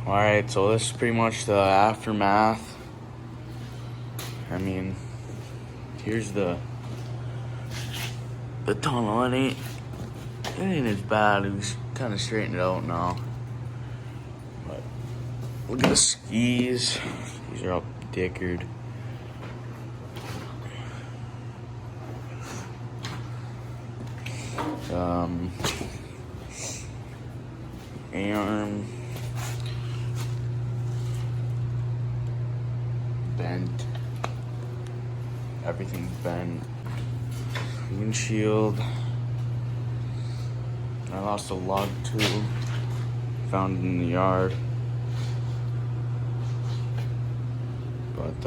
Alright, so this is pretty much the aftermath. I mean, here's the tunnel. It ain't as bad. It's kind of straightened it out now. But look at the skis. These are all dickered. Arm bent. Everything's bent. Windshield. I lost a lug too. Found it in the yard. But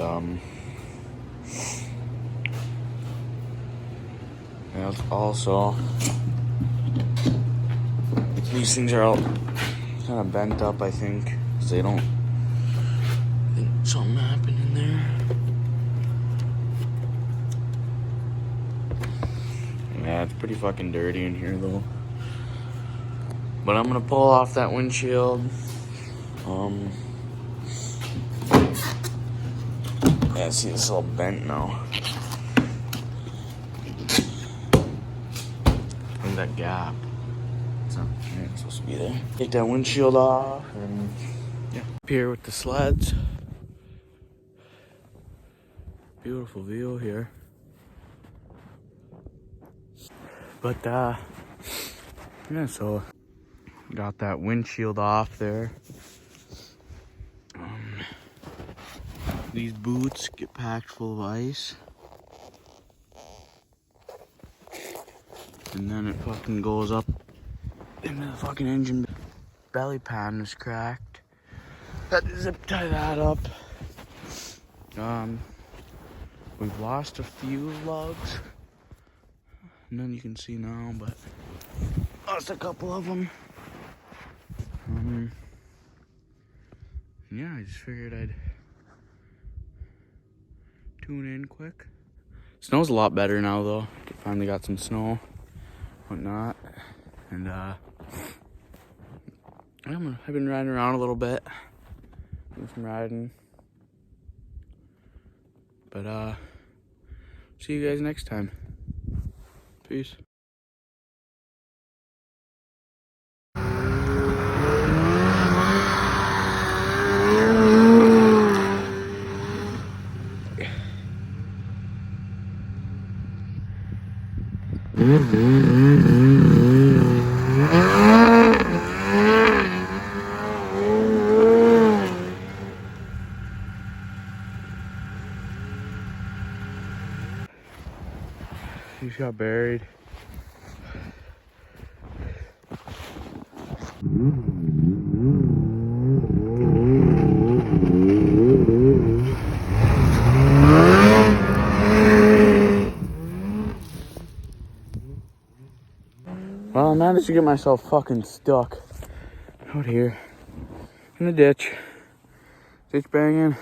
and also these things are all kind of bent up, I think, because I think something happened in there. Yeah, it's pretty fucking dirty in here though. But I'm gonna pull off that windshield. Yeah, see, it's all bent now. Look at that gap. It's supposed to be there. Take that windshield off and yeah. Up here with the sleds. Beautiful view here. But yeah, so got that windshield off there. These boots get packed full of ice. And then it fucking goes up into the fucking engine. Belly pan is cracked. Had to zip tie that up. We've lost a few lugs. None you can see now, but lost a couple of them. Yeah, I just figured I'd tune in quick. Snow's a lot better now though. Finally got some snow, whatnot. And I've been riding around a little bit. Doing some riding. But see you guys next time. Peace. He got buried. Well, I managed to get myself fucking stuck out here in the ditch. Ditch banging.